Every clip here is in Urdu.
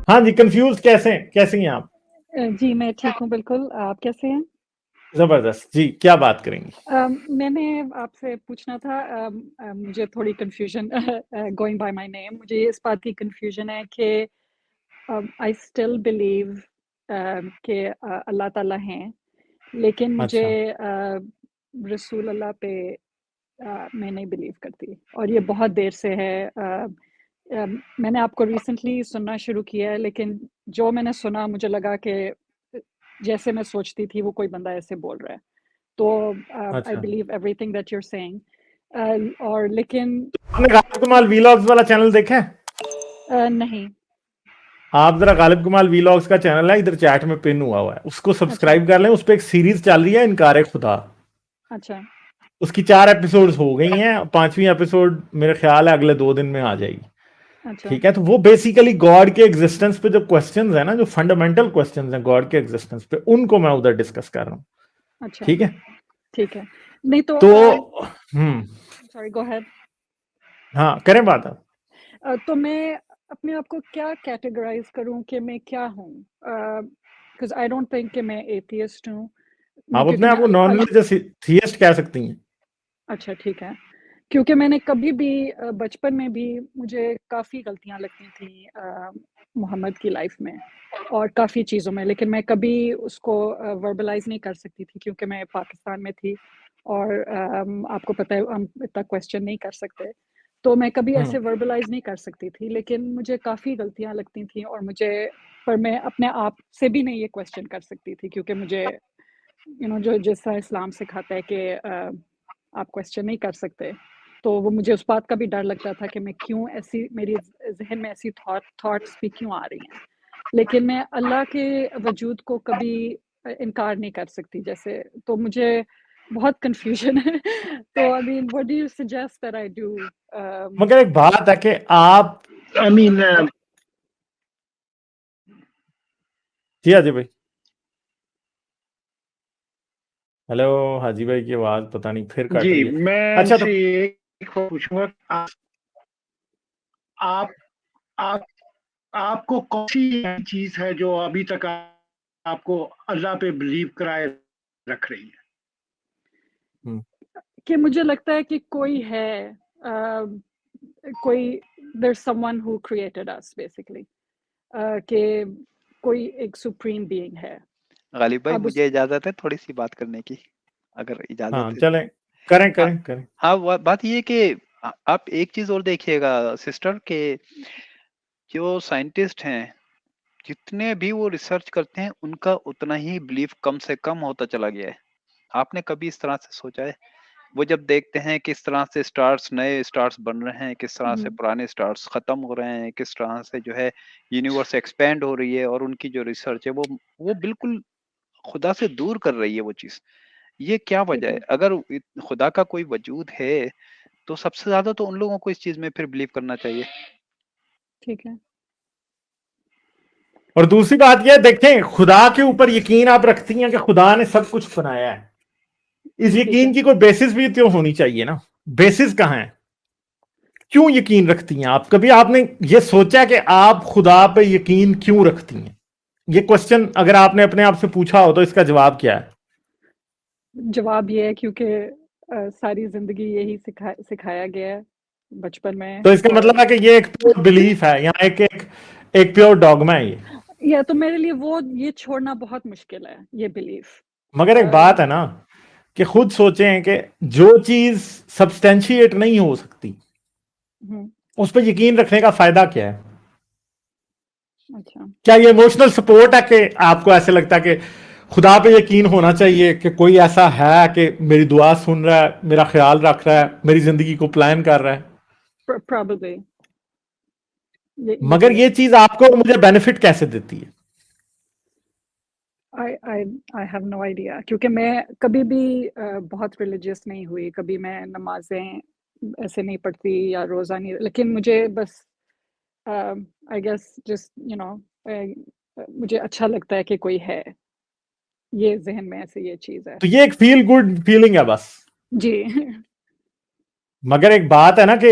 ہاں جی، کنفیوز کیسے ہیں آپ؟ جی میں ٹھیک ہوں بالکل. آپ کیسے ہیں؟ زبردست. جی کیا بات کریں گے؟ میں نے آپ سے پوچھنا تھا, مجھے تھوڑی کنفیوژن گوئنگ بائی مائی نیم, مجھے اس بات کی کنفیوژن ہے کہ آئی اسٹل بلیو کہ اللہ تعالیٰ ہیں, لیکن مجھے اچھا رسول اللہ پہ میں نہیں بلیو کرتی, اور یہ بہت دیر سے ہے. میں نے آپ کو ریسنٹلی سننا شروع کیا ہے, لیکن جو میں نے سنا مجھے لگا کہ جیسے میں سوچتی تھی وہ کوئی بندہ ایسے بول رہا ہے, تو آئی اچھا. Believe everything that you are seeing. اور لیکن آپ نے غالب کمال ویلاگز والا چینل دیکھا ہے؟ نہیں. آپ ذرا غالب کمال ویلاگز کا چینل ہے, ادھر چیٹ میں پن ہوا ہوا ہے, اس کو اچھا سبسکرائب کر لیں. اس پہ ایک سیریز چل رہی ہے انکار خدا, اچھا اس کی 4 ایپیسوڈز ہو گئی ہیں, 5ویں ایپیسوڈ میرے خیال ہے اگلے 2 دن میں آ جائے گی. اچھا ٹھیک ہے, تو وہ بیسیکلی گاڈ کے ایگزسٹنس پہ جو کوسچنز ہیں نا, جو فنڈامنٹل کوسچنز ہیں گاڈ کے ایگزسٹنس پہ, ان کو میں ادھر ڈسکس کر رہا ہوں. اچھا ٹھیک ہے, ٹھیک ہے. نہیں تو تو سوری گو ہیڈ. ہاں کریں بات آپ. تو میں اپنے آپ کو کیا کیٹیگرائز کروں کہ میں کیا ہوں, بیکاز آئی ڈونٹ تھنک کہ میں ایتھیسٹ ہوں. آپ کیونکہ اپنے آپ میں کو نان ریلیجس تھیسٹ کہہ سکتی ہیں. اچھا ٹھیک ہے, کیونکہ میں نے کبھی بھی بچپن میں بھی مجھے کافی غلطیاں لگتی تھیں محمد کی لائف میں اور کافی چیزوں میں, لیکن میں کبھی اس کو وربلائز نہیں کر سکتی تھی کیونکہ میں پاکستان میں تھی, اور آپ کو پتہ ہے ہم اتنا کویسچن نہیں کر سکتے, تو میں کبھی ایسے وربلائز نہیں کر سکتی تھی. لیکن مجھے کافی غلطیاں لگتی تھیں, اور پر میں اپنے آپ سے بھی نہیں یہ کویسچن کر سکتی تھی, کیونکہ مجھے جو جس طرح اسلام سکھاتا ہے کہ آپ کویسچن نہیں کر سکتے, تو وہ مجھے اس بات کا بھی ڈر لگتا تھا کہ میں کیوں ایسی, میری ذہن میں ایسی تھاٹس بھی کیوں آ رہی ہیں. لیکن میں اللہ کے وجود کو کبھی انکار نہیں کر سکتی جیسے, تو مجھے بہت کنفیوژن ہے. تو I mean what do you suggest that I do? مگر ایک بات ہے کہ آپ جی حاجی بھائی, ہیلو حاجی بھائی کی آواز پتہ نہیں پھر کٹ جی رہی ہے. میں ان اچھا تو سے ایک پوچھوں گا, آپ کو کون سی چیز ہے جو ابھی تک آپ کو اللہ پہ بلیو کرائے رکھ رہی ہے؟ کہ مجھے لگتا ہے کہ کوئی ہے, کوئی there's someone who created us basically, کہ کوئی ایک سپریم بینگ ہے. غالب بھائی اب مجھے اجازت ہے تھوڑی سی بات کرنے کی, اگر اجازت ہاں ہے. چلیں کریں. ہاں بات یہ کہ آپ ایک چیز اور دیکھیے گا سسٹر, کہ جو سائنٹسٹ ہیں جتنے بھی وہ ریسرچ کرتے ہیں ان کا اتنا ہی بلیف کم سے کم ہوتا چلا گیا ہے. آپ نے کبھی اس طرح سے سوچا ہے؟ وہ جب دیکھتے ہیں کس طرح سے سٹارز, نئے سٹارز بن رہے ہیں, کس طرح سے پرانے سٹارز ختم ہو رہے ہیں, کس طرح سے جو ہے یونیورس ایکسپینڈ ہو رہی ہے, اور ان کی جو ریسرچ ہے وہ بالکل خدا سے دور کر رہی ہے وہ چیز. یہ کیا وجہ ہے؟ اگر خدا کا کوئی وجود ہے تو سب سے زیادہ تو ان لوگوں کو اس چیز میں پھر بلیو کرنا چاہیے. ٹھیک ہے. اور دوسری بات یہ دیکھیں, خدا کے اوپر یقین آپ رکھتی ہیں کہ خدا نے سب کچھ بنایا ہے, اس یقین کی کوئی بیسس بھی تو ہونی چاہیے نا. بیسس کہاں ہے؟ کیوں یقین رکھتی ہیں آپ؟ کبھی آپ نے یہ سوچا کہ آپ خدا پہ یقین کیوں رکھتی ہیں؟ یہ کوسچن اگر آپ نے اپنے آپ سے پوچھا ہو تو اس کا جواب کیا ہے؟ جواب یہ ہے کیونکہ ساری زندگی یہی سکھایا گیا ہے بچپن میں. تو اس کا مطلب ہے کہ یہ ایک پیور بلیف ہے, یہاں ایک پیور ڈوگما ہے یہ. یا تو میرے لیے یہ چھوڑنا بہت مشکل ہے, یہ بلیف. مگر ایک بات ہے نا کہ خود سوچیں کہ جو چیز سبسٹینشیٹ نہیں ہو سکتی اس پہ یقین رکھنے کا فائدہ کیا ہے؟ اچھا, کیا یہ ایموشنل سپورٹ ہے کہ آپ کو ایسے لگتا ہے کہ خدا پہ یقین ہونا چاہیے کہ کوئی ایسا ہے کہ میری دعا سن رہا ہے, میرا خیال رکھ رہا ہے, میری زندگی کو پلان کر رہا ہے؟ probably. مگر یہ چیز آپ کو مجھے بینیفٹ کیسے دیتی ہے؟ I have no idea, کیونکہ میں کبھی بھی بہت ریلیجیس نہیں ہوئی, کبھی میں نمازیں ایسے نہیں پڑھتی یا روزہ نہیں, لیکن مجھے بس I guess just مجھے اچھا لگتا ہے کہ کوئی ہے, یہ ذہن میں ایسے یہ چیز ہے. تو یہ ایک فیل گڈ فیلنگ ہے بس. جی. مگر ایک بات ہے نا کہ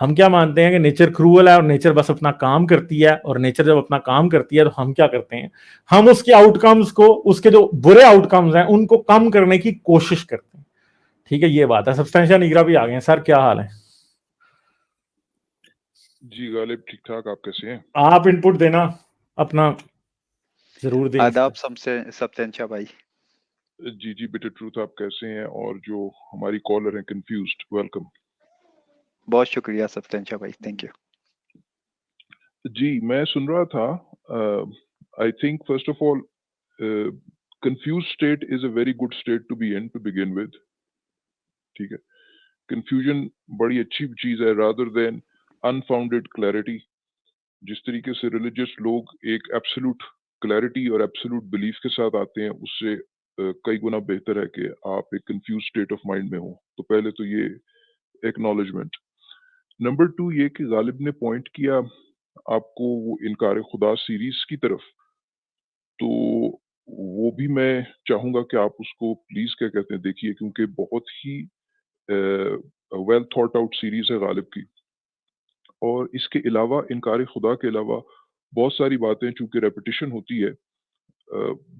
ہم کیا مانتے ہیں کہ نیچر کروول ہے اور نیچر بس اپنا کام کرتی ہے, اور نیچر جب اپنا کام کرتی ہے تو ہم کیا کرتے ہیں, ہم اس کے آؤٹ کمز کو, اس کے جو برے آؤٹ کمز ہیں ان کو کم کرنے کی کوشش کرتے ہیں. ٹھیک ہے, یہ بات ہے. سبسٹینشیا نیگرا بھی آ گئے ہیں. سر کیا حال ہے؟ جی غالب ٹھیک ٹھاک, آپ کیسے ہیں؟ آپ ان پٹ دینا اپنا ضرور دیں. آداب سبسٹینشیا بھائی. جی جی بیٹے ٹروتھ, آپ کیسے ہیں؟ اور جو ہماری کالر ہیں کنفیوزڈ, ویلکم. بہت شکریہ سبسٹینشیا بھائی, تھینک یو. جی میں سن رہا تھا, I think first of all confuse state is a very good state to be in to begin with. ٹھیک ہے, کنفیوژن بڑی اچھی چیز ہے رادر دین انفاؤنڈیڈ کلیئرٹی. جس طریقے سے ریلیجیس لوگ ایک ایبسولوٹ کلیئرٹی اور ایبسولوٹ بلیف کے ساتھ آتے ہیں, اس سے کئی گنا بہتر ہے کہ آپ ایک کنفیوز اسٹیٹ آف مائنڈ میں ہوں. تو پہلے تو یہ ایکنالجمنٹ. نمبر 2 یہ کہ غالب نے پوائنٹ کیا آپ کو وہ انکار خدا سیریز کی طرف, تو وہ بھی میں چاہوں گا کہ آپ اس کو پلیز کیا کہتے ہیں دیکھیے, کیونکہ بہت ہی ویل تھاٹ آؤٹ سیریز ہے غالب کی. اور اس کے علاوہ انکار خدا کے علاوہ بہت ساری باتیں چونکہ ریپیٹیشن ہوتی ہے,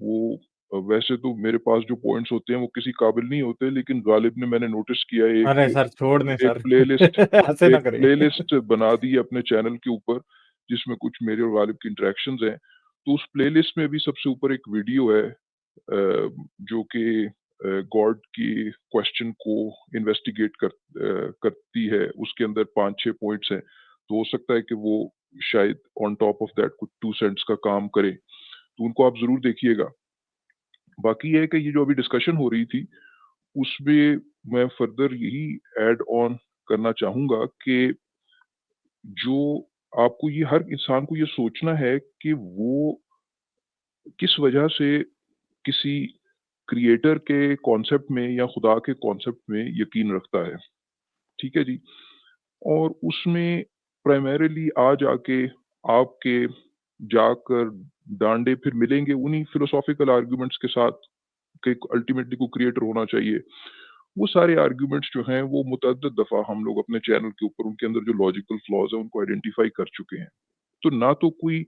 وہ ویسے تو میرے پاس جو پوائنٹس ہوتے ہیں وہ کسی قابل نہیں ہوتے, لیکن غالب نے میں نے نوٹس کیا ارے سر چھوڑ دیں سر, ایک پلے لسٹ ایسے نہ کریں. پلے لسٹ بنا دی اپنے چینل کے اوپر جس میں کچھ میرے اور غالب کی انٹریکشنز ہیں. تو اس پلے لسٹ میں بھی سب سے اوپر ایک ویڈیو ہے جو کہ گاڈ کی کوشچن کو انویسٹیگیٹ کرتی ہے. اس کے اندر 5-6 پوائنٹس ہیں, تو ہو سکتا ہے کہ وہ شاید آن ٹاپ آف دیٹ کچھ 2 سینٹس کا کام کرے, تو ان کو آپ ضرور دیکھیے گا. باقی یہ ہے کہ یہ جو ابھی ڈسکشن ہو رہی تھی اس میں میں فردر یہی ایڈ آن کرنا چاہوں گا کہ جو آپ کو یہ ہر انسان کو یہ سوچنا ہے کہ وہ کس وجہ سے کسی کریٹر کے کانسیپٹ میں یا خدا کے کانسیپٹ میں یقین رکھتا ہے. ٹھیک ہے جی, اور اس میں پرائمریلی آ جا کے آپ کے جا کر ڈانڈے پھر ملیں گے انہی فلوسافیکل آرگیومنٹس کے ساتھ کہ الٹیمیٹلی کو کریٹر ہونا چاہیے. وہ سارے آرگیومنٹس جو ہیں وہ متعدد دفعہ ہم لوگ اپنے چینل کے اوپر ان کے اندر جو لاجیکل فلاز ہیں ان کو آئیڈینٹیفائی کر چکے ہیں. تو نہ تو کوئی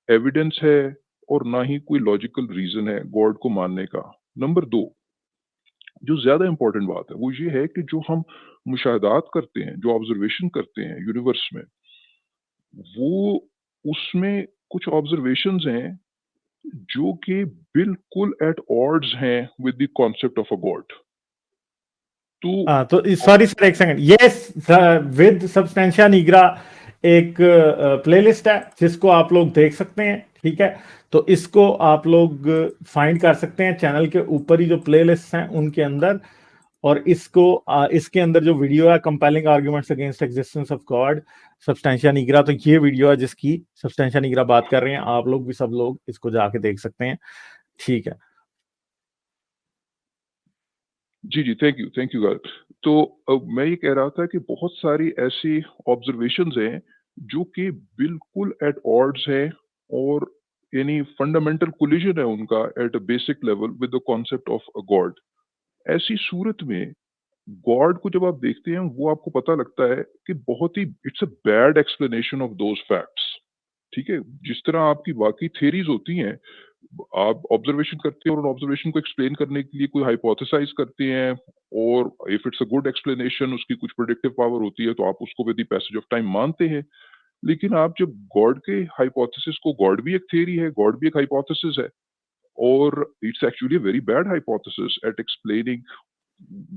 ایویڈنس ہے اور نہ ہی کوئی لاجیکل ریزن ہے گاڈ کو ماننے کا. نمبر 2 جو زیادہ امپورٹنٹ بات ہے وہ یہ ہے کہ جو ہم مشاہدات کرتے ہیں, جو آبزرویشن کرتے ہیں یونیورس میں, وہ اس میں کچھ آبزرویشنز ہیں جو کہ بالکل ایٹ آڈز ہیں with the concept of a God. تو سوری سر ایک سیکنڈ, یہ ود سبسٹینشیا نیگرا ایک پلے لسٹ ہے جس کو آپ لوگ دیکھ سکتے ہیں. ٹھیک ہے, تو اس کو آپ لوگ فائنڈ کر سکتے ہیں چینل کے اوپر ہی جو پلے لسٹ ہیں ان کے اندر, اور اس کے اندر جو ویڈیو ہے compelling arguments against existence of God substantia nigra, تو یہ ویڈیو ہے جس کی سبسٹینشیا نیگرا بات کر رہے ہیں. آپ لوگ بھی سب لوگ اس کو جا کے دیکھ سکتے ہیں. ٹھیک ہے جی جی, تھینک یو غالب. تو میں یہ کہہ رہا تھا کہ بہت ساری ایسی آبزرویشنز ہیں جو کہ بالکل ایٹ آڈز ہیں اور یعنی فنڈامنٹل کولیجن ہے ان کا at a basic level with the concept of a God. ایسی صورت میں گاڈ کو جب آپ دیکھتے ہیں وہ آپ کو پتہ لگتا ہے کہ بہت ہی it's a bad explanation of those facts. ٹھیک ہے, جس طرح آپ کی باقی تھیریز ہوتی ہیں, آپ آبزرویشن کرتے ہیں اور آبزرویشن کو ایکسپلین کرنے کے لیے کوئی ہائپوتھیسائز کرتے ہیں, اور if it's a good explanation اس کی کچھ پریڈکٹیو پاور ہوتی ہے تو آپ اس کو with the passage of time مانتے ہیں. لیکن آپ جب گاڈ کے ہائپوتھیسس کو, گاڈ بھی ایک تھیری ہے, گاڈ بھی ایک ہائپوتھیسس ہے, اور it's actually very bad hypothesis at explaining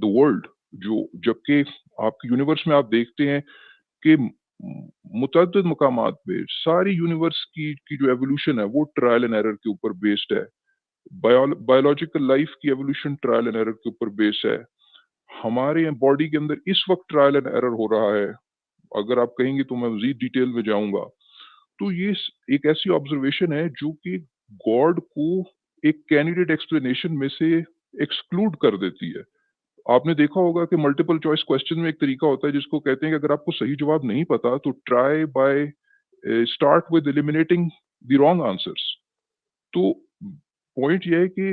the world. جو جبکہ آپ کے یونیورس میں آپ دیکھتے ہیں کہ متعدد مقامات پہ ساری یونیورس کی جو ایوولوشن ہے وہ ٹرائل اینڈ ایرر کے اوپر بیسڈ ہے. بایولوجیکل لائف کی ایوولوشن ٹرائل اینڈ ایرر کے اوپر بیس ہے. ہمارے باڈی کے اندر اس وقت ٹرائل اینڈ ایرر ہو رہا ہے, اگر آپ کہیں گے تو میں مزید ڈیٹیل میں جاؤں گا. تو یہ ایک ایسی آبزرویشن ہے جو کہ گاڈ کو ایک کینڈیڈیٹ ایکسپلینیشن میں سے ایکسکلوڈ کر دیتی ہے. آپ نے دیکھا ہوگا کہ ملٹیپل چوائس کوسچن میں ایک طریقہ ہوتا ہے جس کو کہتے ہیں کہ اگر آپ کو صحیح جواب نہیں پتا تو try by start with eliminating the wrong answers. تو پوائنٹ یہ ہے کہ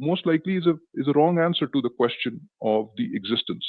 most likely is a wrong answer to the question of the existence.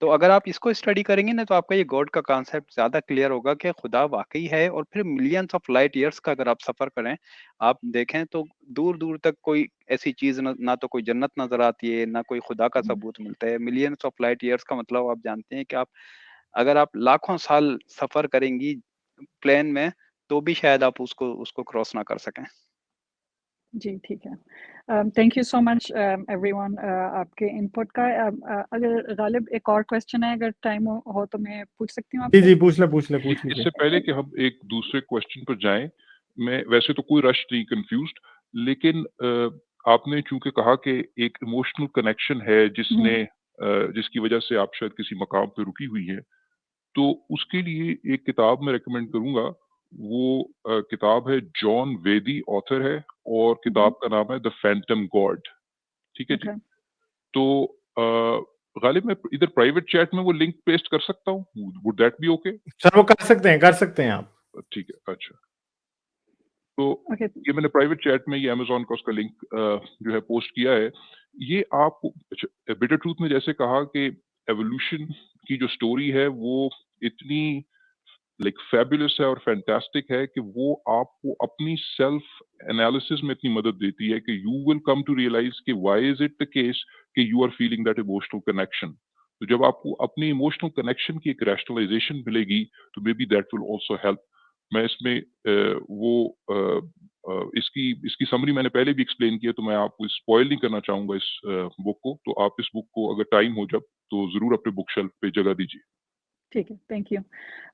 تو اگر آپ اس کو اسٹڈی کریں گے نا تو آپ کا یہ گاڈ کا کانسیپٹ زیادہ کلیئر ہوگا کہ خدا واقعی ہے. اور پھر ملینس آف لائٹ ایئرس کا اگر آپ سفر کریں, آپ دیکھیں تو دور دور تک کوئی ایسی چیز نہ تو کوئی جنت نظر آتی ہے, نہ کوئی خدا کا ثبوت ملتا ہے. ملینس آف لائٹ ایئرس کا مطلب آپ جانتے ہیں کہ آپ اگر آپ لاکھوں سال سفر کریں گی پلین میں تو بھی شاید آپ اس کو کراس نہ کر سکیں. جی ٹھیک ہے. Thank you so much every one آپ کے ان پٹ کا. اگر غالب ایک اور کوشچن ہے, اگر ٹائم ہو تو میں پوچھ سکتی ہوں آپ جی سے؟ جی پوچھ لیں اس لیجیے. سے پہلے کہ ہم ایک دوسرے کوشچن پر جائیں, میں ویسے تو کوئی رش نہیں, کنفیوزڈ, لیکن آپ نے چونکہ کہا کہ ایک ایموشنل کنیکشن ہے جس کی وجہ سے آپ شاید کسی مقام پہ رکی ہوئی ہیں, تو اس کے لیے ایک کتاب میں ریکمینڈ کروں گا. وہ کتاب ہے جان ویدی آتھر ہے, اور کتاب کا نام ہے دا فینٹم گاڈ. ٹھیک ہے جی. تو غالب میں ادھر پرائیویٹ چیٹ میں وہ لنک پیسٹ کر سکتا ہوں, وڈ دیٹ بی اوکے؟ سر وہ کر سکتے ہیں آپ. ٹھیک ہے, اچھا. تو یہ میں نے پرائیویٹ چیٹ میں یہ امیزون کا اس کا لنک جو ہے پوسٹ کیا ہے. یہ آپ بٹر ٹروتھ میں جیسے کہا کہ ایوولوشن کی جو سٹوری ہے وہ اتنی لائک فیبولس ہے اور فینٹاسٹک ہے کہ وہ آپ کو اپنی سیلف انالیسس میں اتنی مدد دیتی ہے کہ you will come to realise کہ why is it the case کہ you are feeling that emotional connection. تو جب آپ کو اپنی ایموشنل کنیکشن کی ایک ریشنلائزیشن ملے گی تو maybe that will also help. میں اس میں اس کی سمری میں نے پہلے بھی ایکسپلین کیا, تو میں آپ کو اسپوائل نہیں کرنا چاہوں گا اس بک کو. تو آپ اس بک کو اگر ٹائم ہو جب تو ضرور اپنے بک شیلف پہ جگہ دیجیے. ٹھیک ہے, تھینک یو.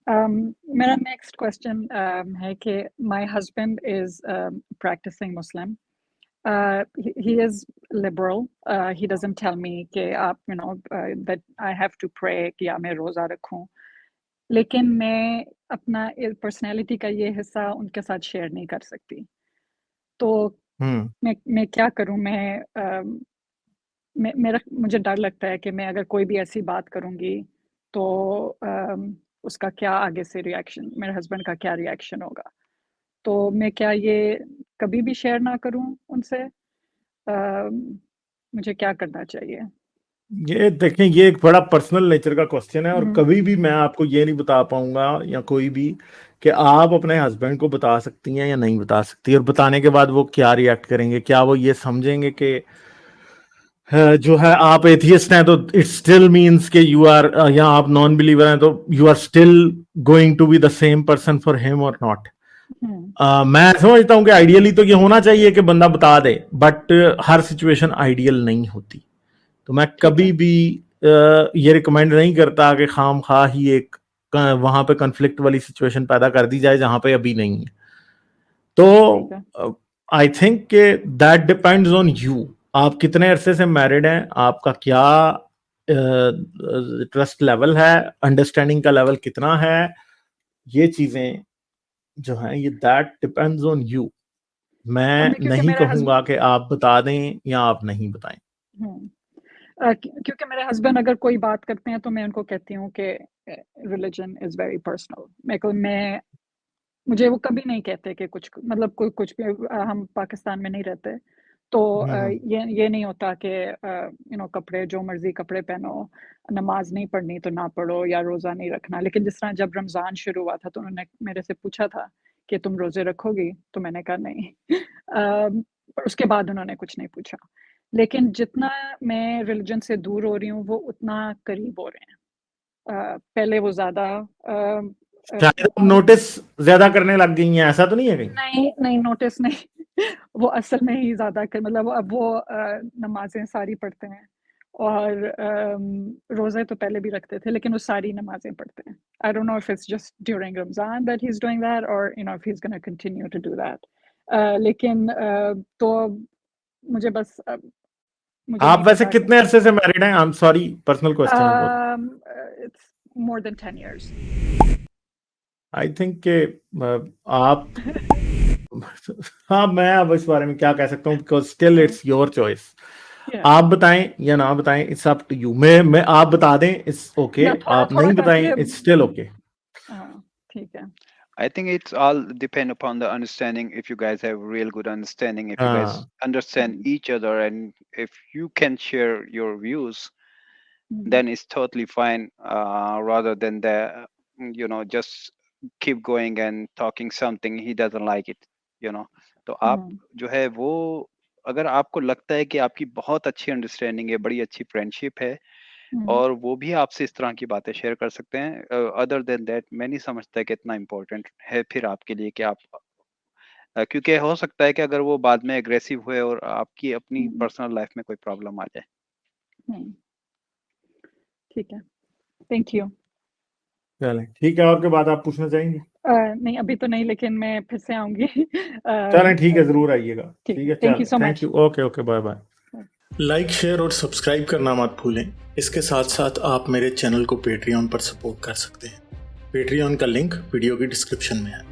میرا نیکسٹ کوشچن ہے کہ my husband is practicing Muslim. he is liberal. He doesn't tell me کہ آپ that I have to pray کہ یا میں روزہ رکھوں, لیکن میں اپنا پرسنالٹی کا یہ حصہ ان کے ساتھ شیئر نہیں کر سکتی. تو میں کیا کروں؟ مجھے ڈر لگتا ہے کہ میں اگر کوئی بھی ایسی بات کروں گی تو اس کا کیا آگے سے ریئیکشن, میرے ہسبینڈ کا کیا ریئیکشن ہوگا. تو میں کیا یہ کبھی بھی شیئر نہ کروں ان سے؟ مجھے کیا کرنا چاہیے؟ یہ دیکھیں, یہ ایک بڑا پرسنل نیچر کا کوسچن ہے, اور کبھی بھی میں آپ کو یہ نہیں بتا پاؤں گا یا کوئی بھی کہ آپ اپنے ہسبینڈ کو بتا سکتی ہیں یا نہیں بتا سکتی, اور بتانے کے بعد وہ کیا ریئیکٹ کریں گے. کیا وہ یہ سمجھیں گے کہ جو ہے آپ ایتھیسٹ ہیں تو اٹ اسٹل مینس کہ یو آر, یا آپ نان بلیور ہیں تو you are still going to be the same person for him or not. میں سمجھتا ہوں کہ آئیڈیلی تو یہ ہونا چاہیے کہ بندہ بتا دے, بٹ ہر سچویشن آئیڈیل نہیں ہوتی. تو میں کبھی بھی یہ ریکمینڈ نہیں کرتا کہ خام خواہ ہی ایک وہاں پہ کنفلکٹ والی سچویشن پیدا کر دی جائے جہاں پہ ابھی نہیں ہے. تو آئی تھنک کہ دیٹ ڈپینڈز آن یو. آپ کتنے عرصے سے میرڈ ہیں, آپ کا کیا ٹرسٹ لیول ہے, انڈرسٹینڈنگ کا لیول کتنا ہے, یہ چیزیں جو ہیں یہ دیٹ ڈپینڈز آن یو. میں نہیں کہوں گا کہ آپ بتا دیں یا آپ نہیں بتائیں. کیونکہ میرے ہسبینڈ اگر کوئی بات کرتے ہیں تو میں ان کو کہتی ہوں کہ ریلیجن از ویری پرسنل. مجھے وہ کبھی نہیں کہتے کہ مطلب کچھ بھی, ہم پاکستان میں نہیں رہتے تو یہ نہیں ہوتا کہ کپڑے جو مرضی کپڑے پہنو, نماز نہیں پڑھنی تو نہ پڑھو, یا روزہ نہیں رکھنا. لیکن جس طرح جب رمضان شروع ہوا تھا تو انہوں نے میرے سے پوچھا تھا کہ تم روزے رکھو گی, تو میں نے کہا نہیں. اس کے بعد انہوں نے کچھ نہیں پوچھا. لیکن جتنا میں ریلیجن سے دور ہو رہی ہوں وہ اتنا قریب ہو رہے ہیں. پہلے وہ زیادہ نوٹس زیادہ کرنے لگ گئی ہیں, ایسا تو نہیں ہے کہیں؟ نہیں نوٹس نہیں. وہ اصل میں ہی زیادہ مطلب اب وہ نمازیں ساری پڑھتے ہیں, اور روزے تو پہلے بھی رکھتے تھے لیکن وہ ساری نمازیں پڑھتے ہیں. I don't know if it's just during Ramzan that he's doing that or if he's going to continue to do that. لیکن تو مجھے بس آپ ویسے کتنے عرصے سے میرڈ ہیں؟ I'm sorry, personal question ہے. It's more than 10 years. I think کہ آپ ہاں, میں اب اس بارے میں کیا کہہ سکتا ہوں, because still it's your choice. آپ بتائیں یا نہ بتائیں, it's up to you. میں آپ بتا دیں it's okay, آپ نہیں بتائیں it's still okay. ٹھیک ہے. I think it's all depend upon the understanding. If you guys have real good understanding, if you guys understand each other, and if you can share your views, then it's totally fine, rather than just keep going and talking something he doesn't like it, تو آپ جو ہے وہ اگر آپ کو لگتا ہے کہ آپ کی بہت اچھی انڈرسٹینڈنگ ہے, بڑی اچھی فرینڈشپ ہے, اور وہ بھی آپ سے اس طرح کی باتیں شیئر کر سکتے ہیں, ادر دین دیٹ میں نہیں سمجھتا کہ اتنا امپورٹنٹ ہے پھر آپ کے لیے کہ آپ, کیونکہ ہو سکتا ہے کہ اگر وہ بعد میں اگریسو ہوئے اور آپ کی اپنی پرسنل لائف میں کوئی پرابلم آ جائے. ٹھیک ہے, تھینک یو. چلیں ٹھیک ہے, اور کے بعد آپ پوچھنا چاہیں گے؟ نہیں ابھی تو نہیں, لیکن میں پھر سے آؤں گی. چلیں ٹھیک ہے, ضرور آئیے گا. ٹھیک ہے, thank you so thank much. You, okay okay, bye bye. Like share اور سبسکرائب کرنا مت بھولیں. اس کے ساتھ ساتھ آپ میرے چینل کو پیٹریون پر سپورٹ کر سکتے ہیں. پیٹریون کا لنک ویڈیو کی ڈسکرپشن میں ہے.